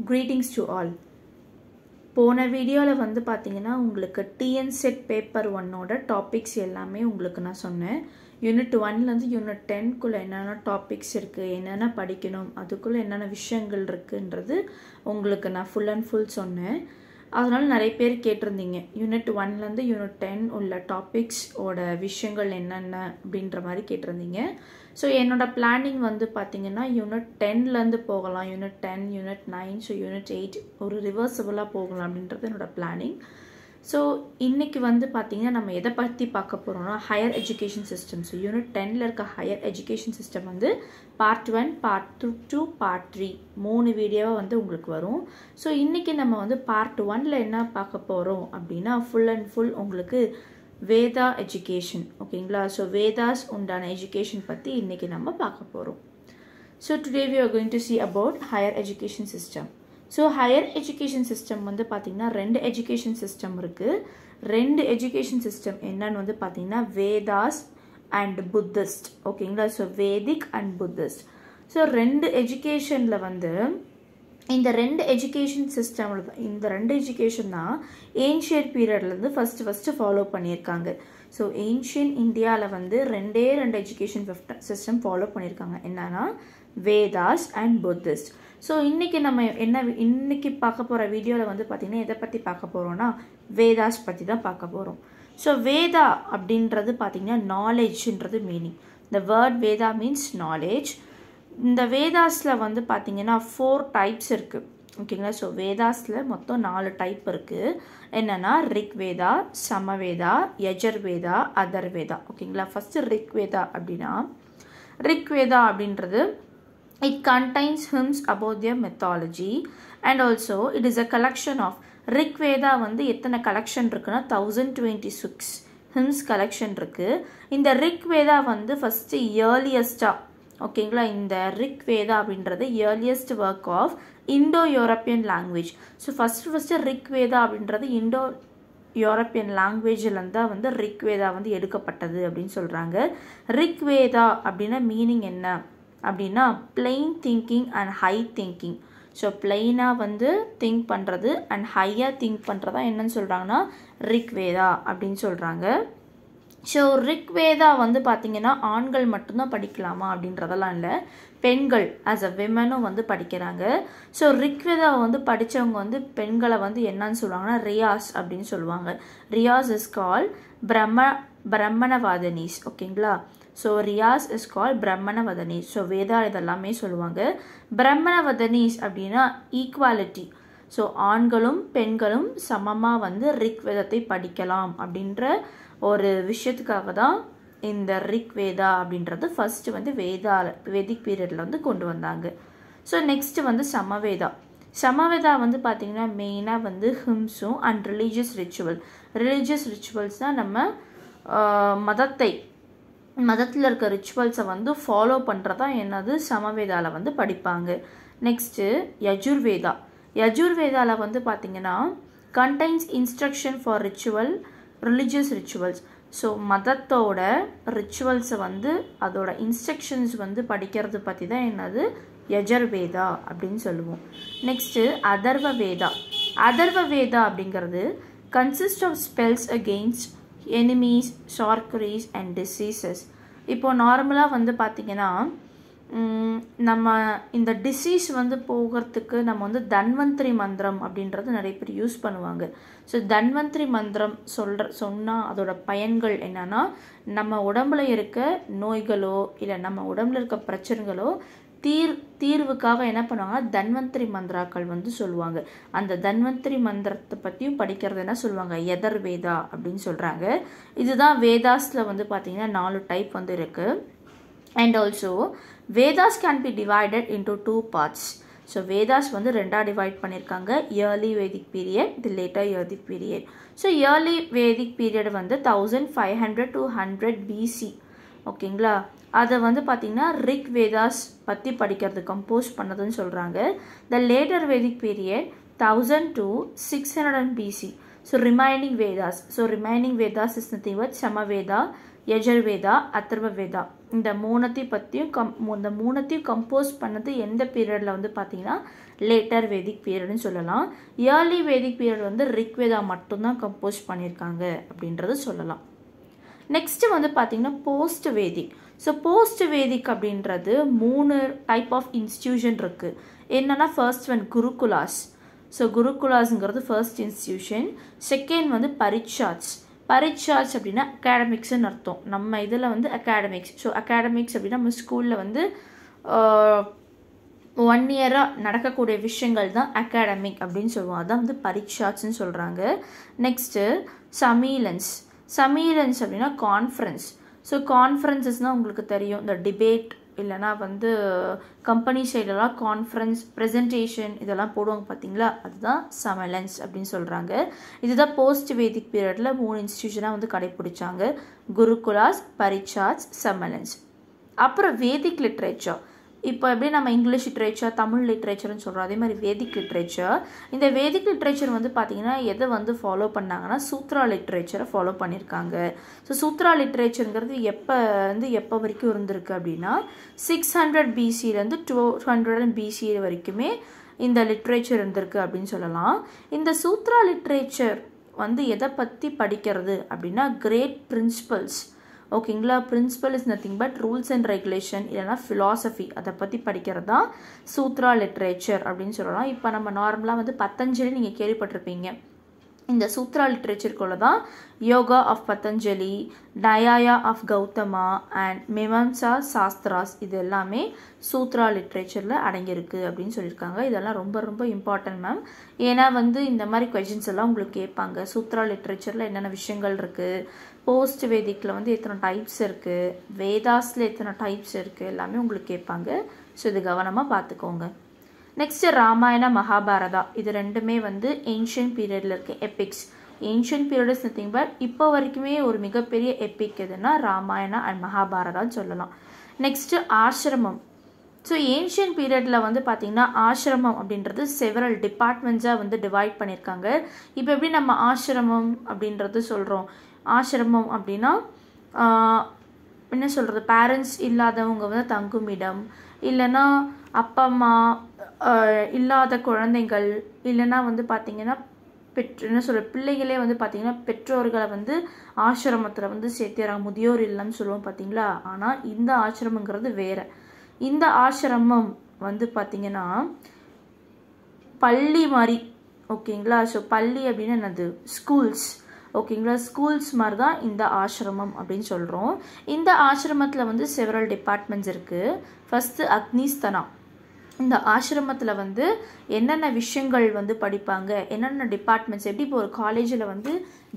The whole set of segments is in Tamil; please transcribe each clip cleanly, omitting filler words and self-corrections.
Greetings to all. போன வீடியோல வந்து பாத்தீங்கன்னா உங்களுக்கு TN செட் பேப்பர் 1 ஓட டாபிக்ஸ் எல்லாமே உங்களுக்கு நான் சொன்னேன். யூனிட் 1 ல இருந்து யூனிட் 10 குள்ள என்னென்ன டாபிக்ஸ் இருக்கு, என்னென்ன படிக்கணும், அதுக்குள்ள என்னென்ன விஷயங்கள் இருக்குன்றது உங்களுக்கு நான் full and full சொன்னேன். அதனால நிறைய பேர் கேட்டிருந்தீங்க யூனிட் 1 ல இருந்து யூனிட் 10 உள்ள டாபிக்ஸ் ஓட விஷயங்கள் என்னென்ன அப்படின்ற மாதிரி கேட்டிருந்தீங்க. ஸோ என்னோட பிளானிங் வந்து பார்த்தீங்கன்னா யூனிட் 10 ல இருந்து போகலாம், யூனிட் 10, யூனிட் 9, ஸோ யூனிட் 8 ஒரு ரிவர்சபிளாக போகலாம் அப்படின்றது என்னோட பிளானிங். ஸோ இன்னைக்கு வந்து பார்த்தீங்கன்னா நம்ம எதை பற்றி பார்க்க போகிறோம்னா higher education system. So unit 10ல் இருக்க ஹையர் எஜுகேஷன் சிஸ்டம் வந்து பார்ட் 1, பார்ட் 2, பார்ட் 3 3 வீடியோவாக வந்து உங்களுக்கு வரும். ஸோ இன்றைக்கி நம்ம வந்து பார்ட் 1ல் என்ன பார்க்க போகிறோம் அப்படின்னா ஃபுல் அண்ட் ஃபுல் உங்களுக்கு வேதா எஜுகேஷன், ஓகேங்களா. ஸோ வேதாஸ் உண்டான எஜுகேஷன் பற்றி இன்றைக்கி நம்ம பார்க்க போகிறோம். So today we are going to see about higher education system. So higher education system வந்து பார்த்திங்கன்னா 2 எஜுகேஷன் சிஸ்டம் இருக்குது. 2 எஜுகேஷன் சிஸ்டம் என்னன்னு வந்து பார்த்திங்கன்னா வேதாஸ் அண்ட் புத்திஸ்ட், ஓகேங்களா. So Vedic and Buddhist. So 2 எஜுகேஷனில் வந்து இந்த 2 எஜுகேஷன் சிஸ்டம், இந்த 2 எஜுகேஷன் தான் ஏன்ஷியன்ட் பீரியட்லேருந்து ஃபஸ்ட்டு ஃபாலோ பண்ணியிருக்காங்க. ஸோ ஏன்ஷியன் இந்தியாவில் வந்து 2 எஜுகேஷன் சிஸ்டம் ஃபாலோ பண்ணியிருக்காங்க, என்னன்னா வேதாஸ் அண்ட் புத்திஸ்ட். ஸோ இன்றைக்கி நம்ம இன்னைக்கு பார்க்க போகிற வீடியோவில் வந்து பார்த்திங்கன்னா எதை பற்றி பார்க்க போகிறோன்னா வேதாஸ் பற்றி தான் பார்க்க போகிறோம். ஸோ வேதா அப்படின்றது பார்த்திங்கன்னா நாலேஜ்ன்றது மீனிங். இந்த வேர்ட் வேதா மீன்ஸ் நாலேஜ். இந்த வேதாஸில் வந்து பார்த்திங்கன்னா 4 டைப்ஸ் இருக்குது, ஓகேங்களா. ஸோ வேதாஸில் மொத்தம் 4 டைப் இருக்குது. என்னென்னா ரிக்வேதா, சமவேதா, யஜுர்வேதா, அதர்வேதா, ஓகேங்களா. ஃபஸ்ட்டு ரிக்வேதா அப்படின்னா, ரிக்வேதா அப்படின்றது it contains hymns about their mythology and also it is a collection of Rigveda வந்து எத்தனை கலெக்ஷன் இருக்குன்னா 1026 hymns கலெக்ஷன் இருக்குது. இந்த ரிக்வேதா வந்து ஃபஸ்ட்டு இயர்லியஸ்டாக, ஓகேங்களா. இந்த ரிக்வேதா அப்படின்றது earliest work of Indo European language. So first Rigveda அப்படின்றது இண்டோ யூரோப்பியன் லாங்குவேஜில் தான் வந்து ரிக்வேதா வந்து எடுக்கப்பட்டது அப்படின்னு சொல்கிறாங்க. ரிக்வேதா அப்படின்னா மீனிங் என்ன அப்படின்னா plain thinking and high thinking. So பிளெயினாக வந்து திங்க் பண்ணுறது அண்ட் ஹையாக திங்க் பண்ணுறதா என்னன்னு சொல்கிறாங்கன்னா ரிக்வேதா அப்படின்னு சொல்கிறாங்க. ஸோ ரிக்வேதா வந்து பார்த்திங்கன்னா ஆண்கள் மட்டும்தான் படிக்கலாமா அப்படின்றதெல்லாம் இல்லை, பெண்கள் ஆஸ் அ விமனும் வந்து படிக்கிறாங்க. ஸோ ரிக்வேதா வந்து படித்தவங்க வந்து பெண்களை வந்து என்னன்னு சொல்லுவாங்கன்னா ரியாஸ் அப்படின்னு சொல்லுவாங்க. ரியாஸ் இஸ் கால் பிரம்மணவாதனீஸ், ஓகேங்களா. ஸோ ரியாஸ் இஸ் கால் பிரம்மணவதனீஸ். ஸோ வேதா இதெல்லாமே சொல்லுவாங்க. பிரம்மணவதனீஸ் அப்படின்னா ஈக்குவாலிட்டி. ஸோ ஆண்களும் பெண்களும் சமமாக வந்து ரிக்வேதத்தை படிக்கலாம் அப்படின்ற ஒரு விஷயத்துக்காக தான் இந்த ரிக்வேதா அப்படின்றது ஃபஸ்ட்டு வந்து வேதிக் பீரியடில் வந்து கொண்டு வந்தாங்க. ஸோ நெக்ஸ்ட்டு வந்து சமவேதா. சமவேதா வந்து பார்த்திங்கன்னா மெயினாக வந்து ஹிம்ஸும் அண்ட் ரிலீஜியஸ் ரிச்சுவல்ஸ் தான் நம்ம மதத்தில் இருக்க ரிச்சுவல்ஸை வந்து ஃபாலோ பண்ணுறதா என்னது சமவேதாவில் வந்து படிப்பாங்க. நெக்ஸ்ட்டு யஜுர்வேதாவில் வந்து பார்த்திங்கன்னா contains instruction for religious rituals. So மதத்தோட ரிச்சுவல்ஸை வந்து அதோட இன்ஸ்ட்ரக்ஷன்ஸ் வந்து படிக்கிறது பற்றி தான் என்னது யஜுர்வேதா அப்படின்னு சொல்லுவோம். நெக்ஸ்ட்டு அதர்வவேதா அப்படிங்கிறது consist of spells against enemies, sorceries and diseases. இப்போது நார்மலாக வந்து பார்த்திங்கன்னா நம்ம இந்த டிசீஸ் வந்து போகிறதுக்கு நம்ம வந்து தன்வந்திரி மந்திரம் அப்படின்றது நிறைய பேர் யூஸ் பண்ணுவாங்க. ஸோ தன்வந்திரி மந்திரம் சொன்னால் அதோட பயன்கள் என்னன்னா நம்ம உடம்புல இருக்க நோய்களோ இல்லை நம்ம உடம்புல இருக்க பிரச்சனைகளோ தீர்வுக்காக என்ன பண்ணுவாங்க தன்வந்திரி மந்திராக்கள் வந்து சொல்லுவாங்க. அந்த தன்வந்திரி மந்திரத்தை பற்றியும் படிக்கிறது என்ன சொல்லுவாங்க யதர்வேதா அப்படின்னு சொல்கிறாங்க. இதுதான் வேதாஸில் வந்து பார்த்திங்கன்னா 4 டைப் வந்து இருக்குது. And also Vedas can be divided into 2 parts. So Vedas வந்து 2ஆக டிவைட் பண்ணியிருக்காங்க, early Vedic period, the later Vedic period. So early Vedic period வந்து 1500 to 100 BC, ஓகேங்களா. அதை வந்து பார்த்திங்கன்னா ரிக் வேதாஸ் பற்றி படிக்கிறது கம்போஸ் பண்ணதுன்னு சொல்கிறாங்க. The later Vedic period 1000 to 600 BC. So remaining Vedas is nothing but Samaveda, Yajurveda, Atharva Veda. இந்த மூணத்தையும் கம்போஸ் பண்ணது எந்த பீரியடில் வந்து பார்த்தீங்கன்னா லேட்டர் வேதிக் பீரியட்னு சொல்லலாம். ஏர்லி வேதிக் பீரியட் வந்து ரிக்வேதா மட்டும்தான் கம்போஸ் பண்ணியிருக்காங்க அப்படின்றது சொல்லலாம். நெக்ஸ்ட் வந்து பார்த்தீங்கன்னா post Vedic. So post Vedic அப்படின்றது 3 டைப் ஆஃப் இன்ஸ்டிடியூஷன் இருக்குது. என்னன்னா ஃபர்ஸ்ட் ஒன் குருகுலாஸ். ஸோ குருகுலாஸ்ங்கிறது ஃபர்ஸ்ட் இன்ஸ்டிடியூஷன். செகண்ட் வந்து பரிட்சாட்ஸ். பரிட்சாட்ஸ் அப்படின்னா அகாடமிக்ஸ்ன்னு அர்த்தம். நம்ம இதில் வந்து அகாடமிக்ஸ். ஸோ அகாடமிக்ஸ் அப்படின்னா நம்ம ஸ்கூலில் வந்து 1 இயராக நடக்கக்கூடிய விஷயங்கள் தான் அகாடமிக் அப்படின்னு சொல்லுவோம். அதான் வந்து பரிட்சாட்ஸ்ன்னு சொல்கிறாங்க. நெக்ஸ்ட்டு சமீலன்ஸ். சமீலன்ஸ் அப்படின்னா கான்ஃபரன்ஸ். ஸோ கான்ஃபரன்சஸ்னால் உங்களுக்கு தெரியும், இந்த டிபேட் இல்லைனா வந்து கம்பெனி சைடெல்லாம் கான்ஃபரன்ஸ், ப்ரெசன்டேஷன் இதெல்லாம் போடுவாங்க பார்த்தீங்களா, அதுதான் சமலன்ஸ் அப்படின்னு சொல்கிறாங்க. இதுதான் போஸ்ட் வேதிக் பீரியடில் 3 இன்ஸ்டிடியூஷனாக வந்து கடைப்பிடிச்சாங்க. குருகுலாஸ், பரிட்சாட்ஸ், சமலன்ஸ். அப்புறம் வேதிக் லிட்ரேச்சர். இப்போ எப்படி நம்ம இங்கிலீஷ் லிட்ரேச்சர், தமிழ் லிட்ரேச்சர்னு சொல்கிறோம், அதே மாதிரி வேதிக் லிட்ரேச்சர். இந்த வேதிக் லிட்ரேச்சர் வந்து பார்த்திங்கன்னா எதை வந்து ஃபாலோ பண்ணாங்கன்னா சூத்ரா லிட்ரேச்சரை ஃபாலோ பண்ணியிருக்காங்க. ஸோ சூத்ரா லிட்ரேச்சருங்கிறது எப்போ வரைக்கும் இருந்திருக்கு அப்படின்னா 600 BCலேருந்து 200 BC வரைக்குமே இந்த லிட்ரேச்சர் இருந்திருக்கு அப்படின்னு சொல்லலாம். இந்த சூத்ரா லிட்ரேச்சர் வந்து எதை பற்றி படிக்கிறது அப்படின்னா கிரேட் பிரின்சிபல்ஸ். ஓகேங்களா, principle is nothing but rules and regulation இல்லைனா ஃபிலாசபி, அதை பற்றி படிக்கிறது தான் சூத்ரா லிட்ரேச்சர் அப்படின்னு சொல்லலாம். இப்போ நம்ம நார்மலாக வந்து பத்தஞ்சலி நீங்கள் கேள்விப்பட்டிருப்பீங்க. இந்த சூத்ரா லிட்ரேச்சருக்குள்ள தான் யோகா ஆஃப் பத்தஞ்சலி, டயாயா ஆஃப் கௌதமா அண்ட் மீமாம்சா சாஸ்திராஸ் இது எல்லாமே சூத்ரா லிட்ரேச்சரில் அடங்கியிருக்கு அப்படின்னு சொல்லியிருக்காங்க. இதெல்லாம் ரொம்ப ரொம்ப இம்பார்ட்டன்ட் மேம். ஏன்னா வந்து இந்த மாதிரி கொஷின்ஸ் எல்லாம் உங்களுக்கு கேட்பாங்க. சூத்ரா லிட்ரேச்சரில் என்னென்ன விஷயங்கள் இருக்குது, போஸ்ட் வேதிக்கில் வந்து எத்தனை டைப்ஸ் இருக்குது, வேதாஸில் எத்தனை டைப்ஸ் இருக்குது, எல்லாமே உங்களுக்கு கேட்பாங்க. ஸோ இது கவனமாக பார்த்துக்கோங்க. நெக்ஸ்ட்டு ராமாயண மகாபாரதா. இது ரெண்டுமே வந்து ஏன்ஷியன்ட் பீரியடில் இருக்குது epics. Ancient period is nothing but இப்போ வரைக்குமே ஒரு மிகப்பெரிய எபிக் எதுனா ராமாயணா அண்ட் மகாபாரதான்னு சொல்லலாம். நெக்ஸ்ட்டு ஆசிரமம். ஸோ ஏன்ஷியன்ட் பீரியடில் வந்து பார்த்திங்கன்னா ஆசிரமம் அப்படின்றது செவரல் டிபார்ட்மெண்ட்ஸாக வந்து டிவைட் பண்ணியிருக்காங்க. இப்போ எப்படி நம்ம ஆசிரமம் அப்படின்றது சொல்கிறோம், ஆசிரமம் அப்படின்னா என்ன சொல்கிறது, பேரண்ட்ஸ் இல்லாதவங்க வந்து தங்கும் இடம், இல்லைன்னா அப்பா அம்மா இல்லாத குழந்தைகள், இல்லைன்னா வந்து பார்த்திங்கன்னா என்ன சொல்கிற பிள்ளைகளே வந்து பார்த்திங்கன்னா பெற்றோர்களை வந்து ஆசிரமத்தில் வந்து சேர்த்துறாங்க, முதியோர் இல்லைன்னு சொல்லுவோம் பார்த்தீங்களா. ஆனால் இந்த ஆசிரமங்கிறது வேறு. இந்த ஆசிரமம் வந்து பார்த்திங்கன்னா பள்ளி மாதிரி. ஓகேங்களா, ஸோ பள்ளி அப்படின்னு என்னது, ஸ்கூல்ஸ். ஓகேங்களா, ஸ்கூல்ஸ் மாதிரி தான் இந்த ஆசிரமம் அப்படின்னு சொல்கிறோம். இந்த ஆசிரமத்தில் வந்து செவரல் டிபார்ட்மெண்ட்ஸ் இருக்குது. ஃபஸ்ட்டு அக்னிஸ்தனா. இந்த ஆசிரமத்தில் வந்து என்னென்ன விஷயங்கள் வந்து படிப்பாங்க, என்னென்ன டிபார்ட்மெண்ட்ஸ், எப்படி இப்போ ஒரு காலேஜில் வந்து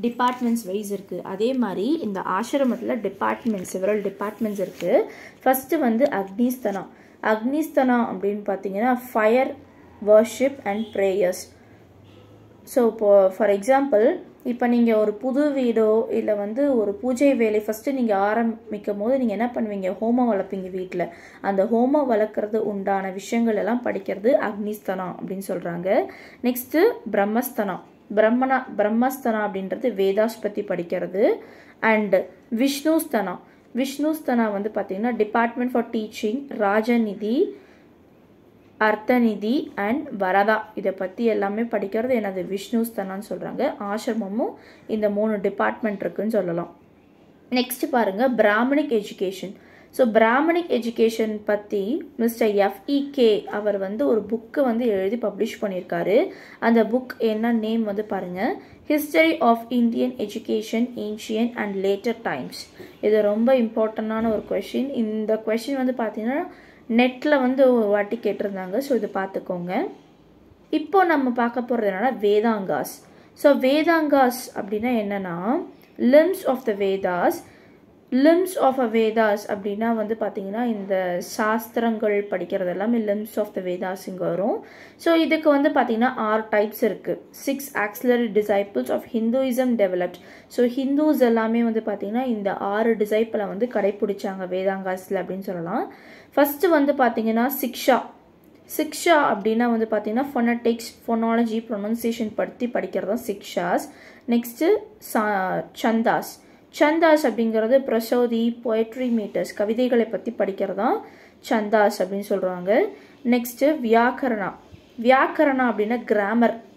டிபார்ட்மெண்ட்ஸ் வைஸ் இருக்குது, அதே மாதிரி இந்த ஆசிரமத்தில் செவரல் டிபார்ட்மெண்ட்ஸ் இருக்குது. ஃபஸ்ட்டு வந்து அக்னிஸ்தனா. அக்னிஸ்தனா அப்படின்னு பார்த்தீங்கன்னா fire worship and prayers. So இப்போது ஃபார் எக்ஸாம்பிள், இப்போ நீங்கள் ஒரு புது வீடோ இல்லை வந்து ஒரு பூஜை வேலை ஃபஸ்ட்டு நீங்கள் ஆரம்பிக்கும் போது நீங்கள் என்ன பண்ணுவீங்க, ஹோமம் வளர்ப்பீங்க வீட்டில். அந்த ஹோமம் வளர்க்குறது உண்டான விஷயங்கள் எல்லாம் படிக்கிறது அக்னிஸ்தனா அப்படின்னு சொல்கிறாங்க. நெக்ஸ்ட்டு பிரம்மஸ்தனா. பிரம்மஸ்தனா அப்படின்றது வேதாஸ் பற்றி படிக்கிறது. அண்டு விஷ்ணுஸ்தனா வந்து பார்த்திங்கன்னா டிபார்ட்மெண்ட் ஃபார் டீச்சிங், ராஜநிதி, அர்த்தநிதி அண்ட் வரதா, இதை பற்றி எல்லாமே படிக்கிறது என்னது விஷ்ணுஸ்தனான்னு சொல்கிறாங்க. ஆசிரமமும் இந்த 3 டிபார்ட்மெண்ட் இருக்குன்னு சொல்லலாம். நெக்ஸ்ட் பாருங்கள் Brahmanic education. So Brahmanic education பற்றி மிஸ்டர் FEK அவர் வந்து ஒரு புக்கு வந்து எழுதி பப்ளிஷ் பண்ணியிருக்காரு. அந்த புக் என்ன நேம் வந்து பாருங்கள், history of Indian education ancient and later times. இது ரொம்ப இம்பார்ட்டண்டான ஒரு கொஷின். இந்த கொஷின் வந்து பார்த்தீங்கன்னா நெட்டில் வந்து ஒரு வாட்டி கேட்டிருந்தாங்க. ஸோ இது பார்த்துக்கோங்க. இப்போ நம்ம பார்க்க போகிறது என்னென்னா வேதாங்காஸ். ஸோ வேதாங்காஸ் அப்படின்னா என்னென்னா limbs of the Vedas. Limbs of a Vedas அப்படின்னா வந்து பார்த்தீங்கன்னா இந்த சாஸ்திரங்கள் படிக்கிறது எல்லாமே லிம்ஸ் ஆஃப் த வேதாஸ் இங்கே வரும். ஸோ இதுக்கு வந்து பார்த்தீங்கன்னா 6 டைப்ஸ் இருக்குது. 6 auxiliary disciples of Hinduism developed. So Hindus எல்லாமே வந்து பார்த்தீங்கன்னா இந்த 6 டிசைப்பிளை வந்து கடைப்பிடிச்சாங்க வேதாங்காஸில் அப்படின்னு சொல்லலாம். ஃபஸ்ட்டு வந்து பார்த்தீங்கன்னா சிக்ஷா அப்படின்னா வந்து பார்த்தீங்கன்னா ஃபொனட்டிக்ஸ், ஃபொனாலஜி, ப்ரொனன்சியேஷன் பற்றி படிக்கிறது தான் சிக்ஷாஸ். நெக்ஸ்ட்டு சந்தாஸ். சந்தாஸ் அப்படிங்கிறது பிரசோதி, பொயட்ரி மீட்டர்ஸ், கவிதைகளை பற்றி படிக்கிறதா சந்தாஸ் அப்படின்னு சொல்கிறாங்க. நெக்ஸ்ட்டு வியாக்கரணா. வியாக்கரணா அப்படின்னா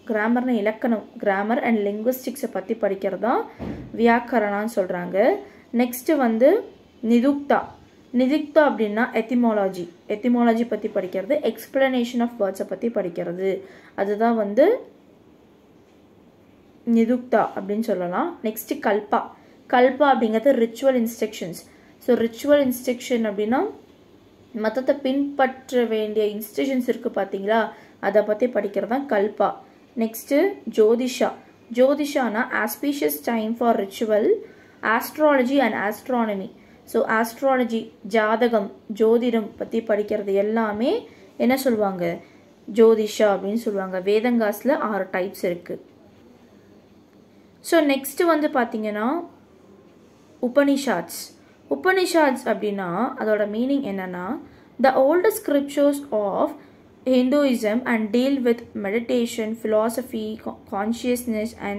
கிராமர்னு இலக்கணம், கிராமர் அண்ட் லிங்குவிஸ்டிக்ஸை பற்றி படிக்கிறதா வியாக்கரணான்னு சொல்கிறாங்க. நெக்ஸ்ட்டு வந்து நிதுக்தா. நிதுக்தா அப்படின்னா எத்திமாலஜி பற்றி படிக்கிறது, எக்ஸ்பிளனேஷன் ஆஃப் வேர்ட்ஸை பற்றி படிக்கிறது, அதுதான் வந்து நிதுக்தா அப்படின்னு சொல்லலாம். நெக்ஸ்ட்டு கல்பா. கல்பா அப்படிங்கிறது ritual instructions. So ritual instruction அப்படின்னா மற்றத்தை பின்பற்ற வேண்டிய இன்ஸ்ட்ரக்ஷன்ஸ் இருக்குது பார்த்தீங்களா, அதை பற்றி படிக்கிறது தான் கல்பா. நெக்ஸ்ட்டு ஜோதிஷா. ஜோதிஷானா auspicious time for ritual, astrology and astronomy. So astrology, ஜாதகம், ஜோதிடம் பற்றி படிக்கிறது எல்லாமே என்ன சொல்லுவாங்க, ஜோதிஷா அப்படின்னு சொல்லுவாங்க. வேதங்காஸில் 6 டைப்ஸ் இருக்குது. ஸோ நெக்ஸ்ட்டு வந்து பார்த்தீங்கன்னா உபனிஷாட்ஸ். உபனிஷாட்ஸ் அப்படின்னா அதோட மீனிங் என்னன்னா, the oldest scriptures of Hinduism and deal with meditation, philosophy, consciousness and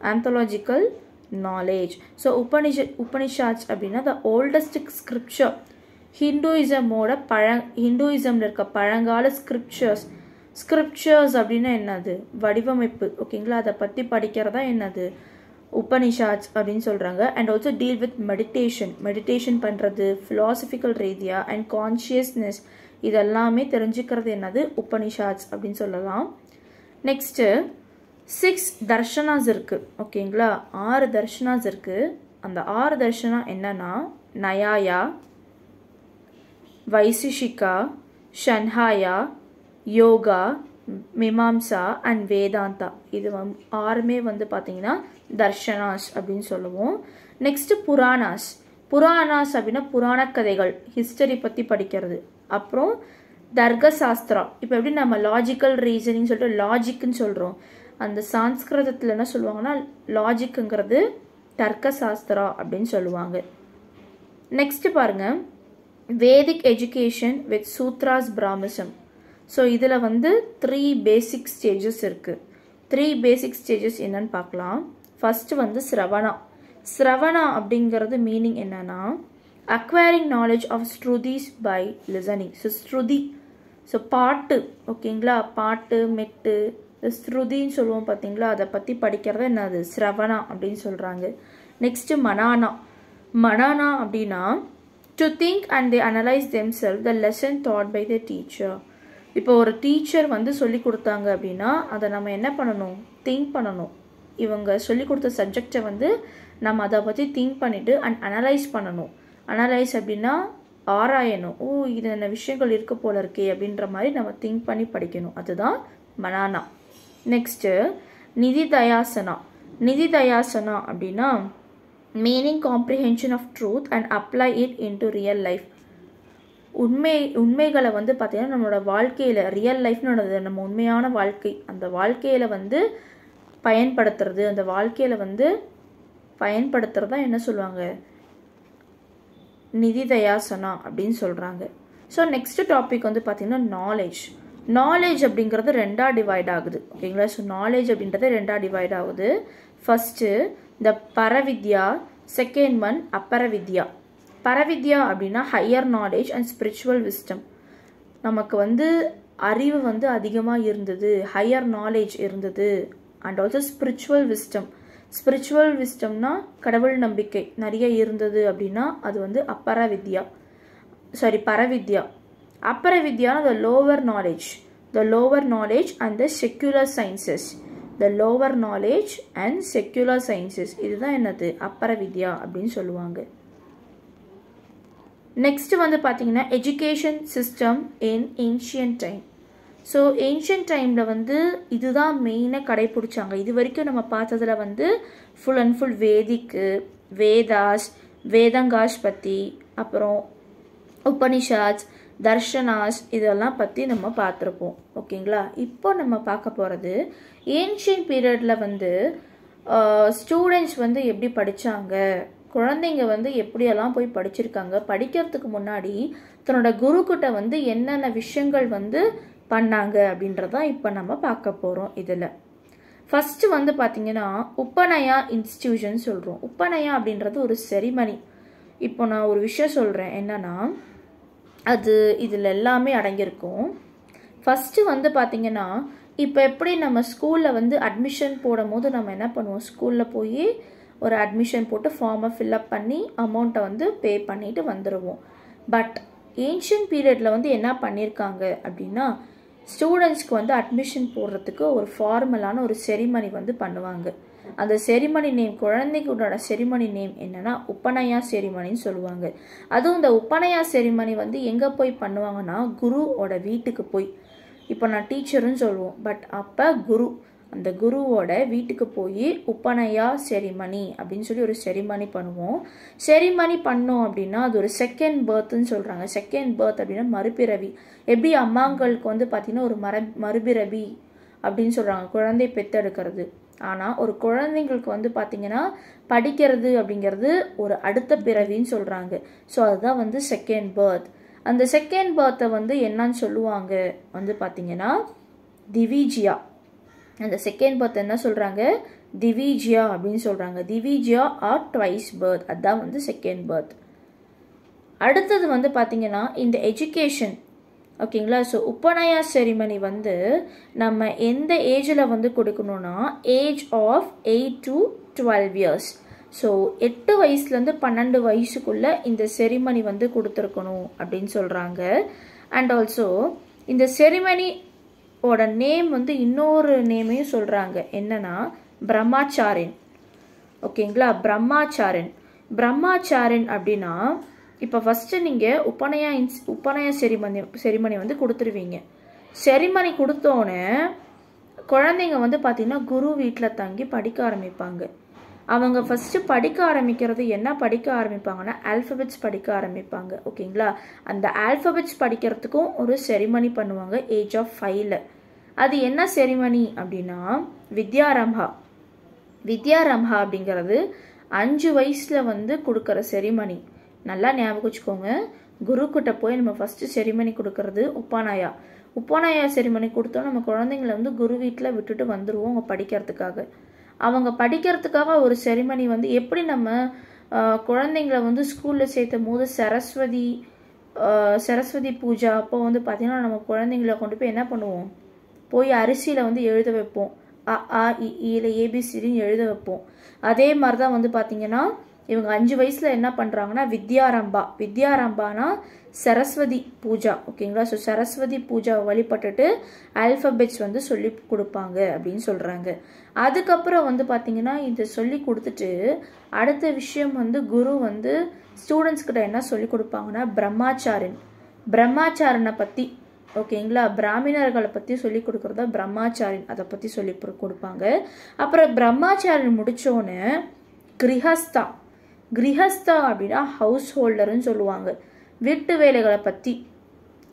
ontological knowledge. So Upanishads அப்படின்னா the oldest scripture. ஹிந்துயிசம்ல இருக்க பழங்கால ஸ்கிரிப்சர்ஸ் அப்படின்னா என்னது, வடிவமைப்பு. ஓகேங்களா, அதை பற்றி படிக்கிறதா என்னது உபனிஷாட்ஸ் அப்படின்னு சொல்கிறாங்க. And also deal with meditation பண்ணுறது, ஃபிலாசபிக்கல் ரீதியாக அண்ட் கான்ஷியஸ்னஸ், இதெல்லாமே தெரிஞ்சுக்கிறது என்னது உபனிஷாட்ஸ் அப்படின்னு சொல்லலாம். நெக்ஸ்ட்டு 6 தர்ஷனாஸ் இருக்குது. ஓகேங்களா, 6 தர்ஷனாஸ் இருக்குது. அந்த 6 தர்ஷனா என்னன்னா நயாயா, வைசிஷிகா, ஷன்ஹாயா, யோகா, மீமாம்சா அண்ட் வேதாந்தா. இது 6மே வந்து பார்த்தீங்கன்னா தர்ஷனாஸ் அப்படின்னு சொல்லுவோம். நெக்ஸ்ட் புராணாஸ். புராணாஸ் அப்படின்னா புராண கதைகள், ஹிஸ்டரி பற்றி படிக்கிறது. அப்புறம் தர்க்கசாஸ்திரா. இப்போ எப்படி நம்ம லாஜிக்கல் ரீசனிங் சொல்லிட்டு லாஜிக்னு சொல்கிறோம், அந்த சான்ஸ்கிருதத்தில் என்ன சொல்லுவாங்கன்னா லாஜிக்குங்கிறது தர்க்கசாஸ்திரா அப்படின்னு சொல்லுவாங்க. நெக்ஸ்ட் பாருங்க, Vedic education with Sutras Brahmanism. So இதில் வந்து 3 பேசிக் ஸ்டேஜஸ் இருக்குது. 3 பேசிக் ஸ்டேஜஸ் என்னன்னு பார்க்கலாம். ஃபர்ஸ்ட் வந்து ஸ்ரவணா அப்படிங்கிறது மீனிங் என்னன்னா acquiring knowledge of ஸ்ருதிஸ் by listening. So Shruti, so பாட்டு. ஓகேங்களா, பாட்டு மெட்டு ஸ்ருதின்னு சொல்லுவோம் பார்த்தீங்களா, அதை பற்றி படிக்கிறது என்னது ஸ்ரவணா அப்படின்னு சொல்கிறாங்க. நெக்ஸ்ட்டு மனானா அப்படின்னா to think and they analyze themselves the lesson taught by the teacher. இப்போ ஒரு டீச்சர் வந்து சொல்லி கொடுத்தாங்க அப்படின்னா அதை நம்ம என்ன பண்ணணும், திங்க் பண்ணணும். இவங்க சொல்லி கொடுத்த சப்ஜெக்டை வந்து நம்ம அதை பற்றி திங்க் பண்ணிவிட்டு அண்ட் அனலைஸ் பண்ணணும். அனலைஸ் அப்படின்னா ஆராயணும். இது என்ன விஷயங்கள் இருக்க போல இருக்கே அப்படின்ற மாதிரி நம்ம திங்க் பண்ணி படிக்கணும், அதுதான் மனானா. நெக்ஸ்ட்டு நிதிதயாசனா அப்படின்னா meaning comprehension of truth and apply it into real life. உண்மைகளை வந்து பார்த்தீங்கன்னா நம்மளோட வாழ்க்கையில், ரியல் லைஃப்னு நம்ம உண்மையான வாழ்க்கை, அந்த வாழ்க்கையில் வந்து பயன்படுத்துறது, அந்த வாழ்க்கையில் வந்து பயன்படுத்துறது தான் என்ன சொல்லுவாங்க, நிதிதயாசனா அப்படின்னு சொல்கிறாங்க. ஸோ நெக்ஸ்ட் டாபிக் வந்து பார்த்தீங்கன்னா நாலேஜ் அப்படிங்கிறது 2ஆக டிவைட் ஆகுது. ஓகேங்களா, ஸோ நாலேஜ் அப்படின்றது 2ஆக டிவைட் ஆகுது. First the Paravidya, second one Aparavidya. Paravidya அப்படின்னா higher knowledge and spiritual wisdom. நமக்கு வந்து அறிவு வந்து அதிகமாக இருந்தது, ஹையர் நாலேஜ் இருந்தது. அண்ட் ஆல்சோ ஸ்பிரிச்சுவல் விஸ்டம்னா கடவுள் நம்பிக்கை நிறைய இருந்தது அப்படின்னா அது வந்து பரவித்யா. அப்பரவித்யானா the lower knowledge and the secular sciences. இதுதான் என்னது அப்பரவித்யா அப்படின்னு சொல்லுவாங்க. நெக்ஸ்ட் வந்து பார்த்தீங்கன்னா எஜுகேஷன் சிஸ்டம் இன் ஏன்ஷியன்ட் டைம். ஸோ ஏன்ஷியன்ட் டைமில் வந்து இதுதான் மெயினாக கடைப்பிடிச்சாங்க. இது வரைக்கும் நம்ம பார்த்ததில் வந்து ஃபுல் அண்ட் ஃபுல் வேதிக்கு, வேதங்காஸ் பற்றி, அப்புறம் உபனிஷாட்ஸ், தர்ஷனாஸ் இதெல்லாம் பற்றி நம்ம பார்த்துருப்போம். ஓகேங்களா, இப்போ நம்ம பார்க்க போகிறது ஏன்ஷியன்ட் பீரியடில் வந்து ஸ்டூடெண்ட்ஸ் வந்து எப்படி படித்தாங்க, குழந்தைங்க வந்து எப்படியெல்லாம் போய் படிச்சிருக்காங்க, படிக்கிறதுக்கு முன்னாடி தன்னோட குருக்கிட்ட வந்து என்னென்ன விஷயங்கள் வந்து பண்ணாங்க அப்படின்றதான் இப்போ நம்ம பார்க்க போகிறோம். இதில் ஃபஸ்ட்டு வந்து பார்த்தீங்கன்னா உப்பநயா இன்ஸ்டிடியூஷன் சொல்கிறோம். உப்பநயா அப்படின்றது ஒரு செரிமனி. இப்போ நான் ஒரு விஷயம் சொல்கிறேன், என்னன்னா அது இதில் எல்லாமே அடங்கியிருக்கும். ஃபஸ்ட்டு வந்து பார்த்தீங்கன்னா, இப்போ எப்படி நம்ம ஸ்கூலில் வந்து அட்மிஷன் போடும் போது நம்ம என்ன பண்ணுவோம், ஸ்கூலில் போய் ஒரு அட்மிஷன் போட்டு ஃபார்மை ஃபில்அப் பண்ணி அமௌண்ட்டை வந்து பே பண்ணிட்டு வந்துடுவோம். பட் ஏன்ஷியன் பீரியடில் வந்து என்ன பண்ணியிருக்காங்க அப்படின்னா, ஸ்டூடெண்ட்ஸ்க்கு வந்து அட்மிஷன் போடுறதுக்கு ஒரு ஃபார்மலான ஒரு செரிமனி வந்து பண்ணுவாங்க. அந்த செரிமனி நேம், குழந்தைகளோட செரிமனி நேம் என்னன்னா உப்பநயா செரிமனின்னு சொல்லுவாங்க. அதுவும் இந்த உப்பநயா செரிமனி வந்து எங்கே போய் பண்ணுவாங்கன்னா, குருவோட வீட்டுக்கு போய். இப்போ நான் டீச்சருன்னு சொல்லுவோம், பட் அப்போ குரு, அந்த குருவோட வீட்டுக்கு போய் உப்பநயா செரிமனி அப்படின்னு சொல்லி ஒரு செரிமனி பண்ணுவோம். செரிமனி பண்ணோம் அப்படின்னா அது ஒரு செகண்ட் பர்த்ன்னு சொல்கிறாங்க. செகண்ட் பர்த் அப்படின்னா மறுபிறவி. எப்படி அம்மாங்களுக்கு வந்து பார்த்திங்கன்னா ஒரு மறுபிறவி அப்படின்னு சொல்கிறாங்க, குழந்தை பெற்றெடுக்கிறது. ஆனால் ஒரு குழந்தைங்களுக்கு வந்து பார்த்திங்கன்னா படிக்கிறது அப்படிங்கிறது ஒரு அடுத்த பிறவின்னு சொல்கிறாங்க. ஸோ அதுதான் வந்து செகண்ட் பர்த். அந்த செகண்ட் பர்த்தை வந்து என்னன்னு சொல்லுவாங்க வந்து பார்த்திங்கன்னா திவிஜியா. அந்த செகண்ட் பர்த் என்ன சொல்கிறாங்க, திவிஜியா அப்படின்னு சொல்கிறாங்க. திவிஜியா ஆர் ட்வைஸ் பர்த், அதுதான் வந்து செகண்ட் பர்த். அடுத்தது வந்து பார்த்திங்கன்னா இந்த எஜுகேஷன், ஓகேங்களா. ஸோ உப்பநயா செரிமனி வந்து நம்ம எந்த ஏஜில் வந்து கொடுக்கணும்னா age of 8 to 12 years. So 8 வயசுலேருந்து 12 வயசுக்குள்ளே இந்த செரிமனி வந்து கொடுத்துருக்கணும் அப்படின்னு சொல்கிறாங்க. அண்ட் ஆல்சோ இந்த செரிமனியோட நேம் வந்து இன்னொரு நேமையும் சொல்கிறாங்க, என்னன்னா பிரம்மாச்சாரின். ஓகேங்களா, பிரம்மாச்சாரின். பிரம்மாச்சாரின் அப்படின்னா இப்போ ஃபஸ்ட்டு நீங்கள் உப்பநயா செரிமனி வந்து கொடுத்துருவீங்க. செரிமனி கொடுத்தோன்னே குழந்தைங்க வந்து பார்த்திங்கன்னா குரு வீட்டில் தங்கி படிக்க ஆரம்பிப்பாங்க. அவங்க ஃபஸ்ட்டு படிக்க ஆரம்பிக்கிறது என்ன படிக்க ஆரம்பிப்பாங்கன்னா ஆல்ஃபபெட்ஸ் படிக்க ஆரம்பிப்பாங்க. ஓகேங்களா, அந்த ஆல்ஃபபெட்ஸ் படிக்கிறதுக்கும் ஒரு செரிமனி பண்ணுவாங்க ஏஜ் ஆஃப் 5ல். அது என்ன செரிமனி அப்படின்னா வித்யாரம்பா. வித்யாரம்பா அப்படிங்கிறது 5 வயசில் வந்து கொடுக்குற செரிமனி. நல்லா ஞாபகம் வச்சுக்கோங்க, குருக்கிட்ட போய் நம்ம ஃபஸ்ட்டு செரிமனி கொடுக்கறது உப்பநயா. உப்பநயா செரிமனி கொடுத்தோம் நம்ம குழந்தைங்களை வந்து குரு வீட்டில் விட்டுட்டு வந்துடுவோம் அவங்க படிக்கிறதுக்காக. அவங்க படிக்கிறதுக்காக ஒரு செரிமனி வந்து எப்படி நம்ம குழந்தைங்களை வந்து ஸ்கூலில் சேர்த்தும் போது சரஸ்வதி பூஜா அப்போ வந்து பார்த்திங்கன்னா நம்ம குழந்தைங்களை கொண்டு போய் என்ன பண்ணுவோம், போய் அரிசியில் வந்து எழுத வைப்போம், அ ஆ இ ஏபிசிடின்னு எழுத வைப்போம். அதே மாதிரி தான் வந்து பார்த்திங்கன்னா இவங்க 5 வயசில் என்ன பண்ணுறாங்கன்னா வித்யாரம்பா. வித்யாரம்பானா சரஸ்வதி பூஜா. ஓகேங்களா, ஸோ சரஸ்வதி பூஜா வழிபட்டுட்டு ஆல்ஃபபெட்ஸ் வந்து சொல்லி கொடுப்பாங்க அப்படின்னு சொல்கிறாங்க. அதுக்கப்புறம் வந்து பார்த்திங்கன்னா இதை சொல்லி கொடுத்துட்டு அடுத்த விஷயம் வந்து குரு வந்து ஸ்டூடெண்ட்ஸ் கிட்ட என்ன சொல்லி கொடுப்பாங்கன்னா பிரம்மாச்சாரின். பிரம்மாச்சாரனை பற்றி, ஓகேங்களா, பிராமணர்களை பற்றி சொல்லி கொடுக்குறதா பிரம்மாச்சாரின், அதை பற்றி சொல்லி கொடுப்பாங்க. அப்புறம் பிரம்மாச்சாரின் முடித்தோன்னே கிரகஸ்தா. கிரகஸ்தா அப்படின்னா ஹவுஸ் ஹோல்டர்னு சொல்லுவாங்க. வீட்டு வேலைகளை பற்றி,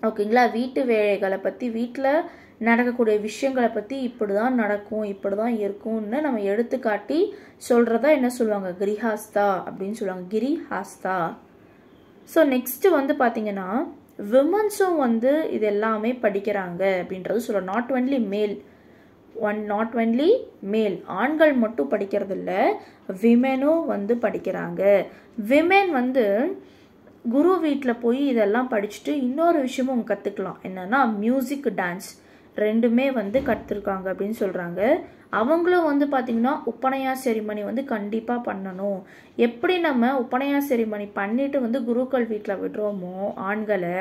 ஓகேங்களா, வீட்டு வேலைகளை பற்றி, வீட்டில் நடக்கக்கூடிய விஷயங்களை பற்றி இப்படி தான் நடக்கும் இப்படி தான் இருக்கும்னு நம்ம எடுத்துக்காட்டி சொல்கிறதா என்ன சொல்லுவாங்க கிரகஸ்தா அப்படின்னு சொல்லுவாங்க, கிரிஹாஸ்தா. ஸோ நெக்ஸ்ட்டு வந்து பார்த்திங்கன்னா விமன்ஸும் வந்து இது எல்லாமே படிக்கிறாங்க அப்படின்றது சொல்கிறோம். நாட் ஒன்லி மேல், ஆண்கள் மட்டும் படிக்கிறது இல்லை, விமெனும் வந்து படிக்கிறாங்க. விமென் வந்து குரு வீட்டில் போய் இதெல்லாம் படிச்சுட்டு இன்னொரு விஷயமும் அவங்க கற்றுக்கலாம், என்னன்னா மியூசிக், டான்ஸ் ரெண்டுமே வந்து கற்றுருக்காங்க அப்படின்னு சொல்கிறாங்க. அவங்களும் வந்து பார்த்திங்கன்னா உப்பநயா செரிமனி வந்து கண்டிப்பாக பண்ணணும். எப்படி நம்ம உப்பநயா செரிமனி பண்ணிட்டு வந்து குருக்கள் வீட்டில் விடுறோமோ ஆண்களை,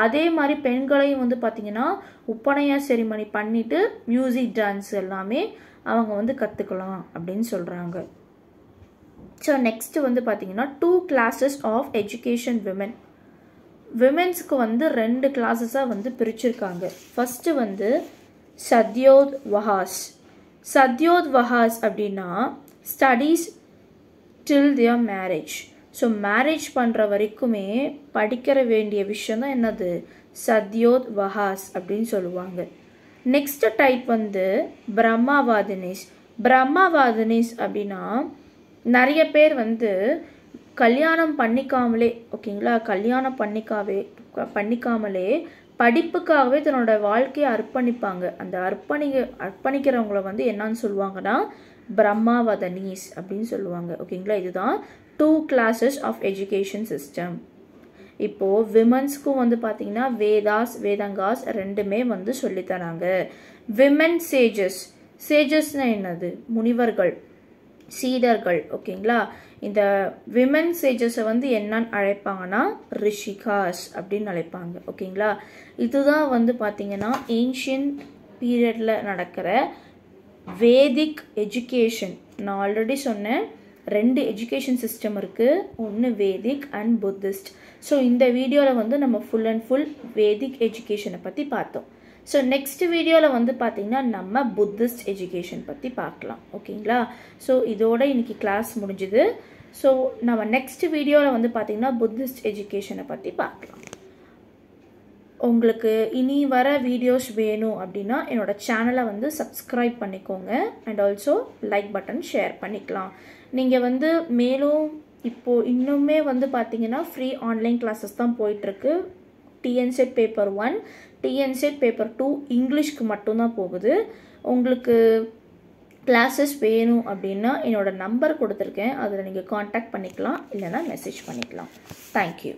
அதே மாதிரி பெண்களையும் வந்து பார்த்திங்கன்னா உப்பநயா செரிமனி பண்ணிட்டு மியூசிக், டான்ஸ் எல்லாமே அவங்க வந்து கற்றுக்கலாம் அப்படின்னு சொல்கிறாங்க. ஸோ நெக்ஸ்ட்டு வந்து பார்த்திங்கன்னா 2 classes ஆஃப் எஜுகேஷன் விமென். விமென்ஸுக்கு வந்து 2 கிளாஸஸாக வந்து பிரிச்சிருக்காங்க. ஃபஸ்ட்டு வந்து சத்யோத் வஹாஸ். சத்யோத் வஹாஸ் அப்படின்னா studies till their marriage. So marriage பண்ணுற வரைக்குமே படிக்கிற வேண்டிய விஷயம் தான் என்னது சத்யோத் வஹாஸ் அப்படின்னு சொல்லுவாங்க. நெக்ஸ்ட் டைப் வந்து பிரம்மாவாதினிஸ். பிரம்மாவாதினிஸ் அப்படின்னா நிறைய பேர் வந்து கல்யாணம் பண்ணிக்காமலே, ஓகேங்களா, கல்யாணம் பண்ணிக்காமலே படிப்புக்காகவே தன்னோட வாழ்க்கையை அர்ப்பணிப்பாங்க. அந்த அர்ப்பணிக்கிறவங்கள வந்து என்னன்னு சொல்லுவாங்கன்னா பிரம்மாவதனீஸ் அப்படின்னு சொல்லுவாங்க. ஓகேங்களா, இதுதான் 2 classes ஆஃப் எஜுகேஷன் சிஸ்டம். இப்போது விமன்ஸ்க்கும் வந்து பார்த்தீங்கன்னா வேதங்காஸ் ரெண்டுமே வந்து சொல்லித்தராங்க. விமன் சேஜஸ்னால் என்னது? முனிவர்கள், சீடர்கள். ஓகேங்களா, இந்த விமன் சேஜஸை வந்து என்னன்னு அழைப்பாங்கன்னா ரிஷிகாஸ் அப்படின்னு அழைப்பாங்க. ஓகேங்களா, இதுதான் வந்து பார்த்தீங்கன்னா ஏன்ஷியன் பீரியடில் நடக்கிற வேதிக் எஜுகேஷன். நான் ஆல்ரெடி சொன்னேன் 2 எஜுகேஷன் சிஸ்டம் இருக்குது, ஒன்று வேதிக் அண்ட் புத்திஸ்ட். ஸோ இந்த வீடியோவில் வந்து நம்ம ஃபுல் அண்ட் ஃபுல் வேதிக் எஜுகேஷனை பற்றி பார்த்தோம். ஸோ நெக்ஸ்ட் வீடியோவில் வந்து பார்த்திங்கன்னா நம்ம புத்திஸ்ட் எஜுகேஷன் பற்றி பார்க்கலாம். ஓகேங்களா, ஸோ இதோட இன்னைக்கு கிளாஸ் முடிஞ்சுது. ஸோ நம்ம நெக்ஸ்ட் வீடியோவில் வந்து பார்த்திங்கன்னா புத்திஸ்ட் எஜுகேஷனை பற்றி பார்க்கலாம். உங்களுக்கு இனி வர வீடியோஸ் வேணும் அப்படின்னா என்னோட சேனலை வந்து சப்ஸ்கிரைப் பண்ணிக்கோங்க. And also like button share பண்ணிக்கலாம். நீங்கள் வந்து மேலும் இப்போது இன்னுமே வந்து பார்த்தீங்கன்னா ஃப்ரீ ஆன்லைன் கிளாஸஸ் தான் போயிட்டுருக்கு. டிஎன்செட் பேப்பர் 1, டிஎன்செட் பேப்பர் 2 இங்கிலீஷ்க்கு மட்டும்தான் போகுது. உங்களுக்கு கிளாஸஸ் வேணும் அப்படின்னா என்னோட நம்பர் கொடுத்துருக்கேன், அதில் நீங்கள் காண்டாக்ட் பண்ணிக்கலாம், இல்லைனா மெசேஜ் பண்ணிக்கலாம். தேங்க்யூ.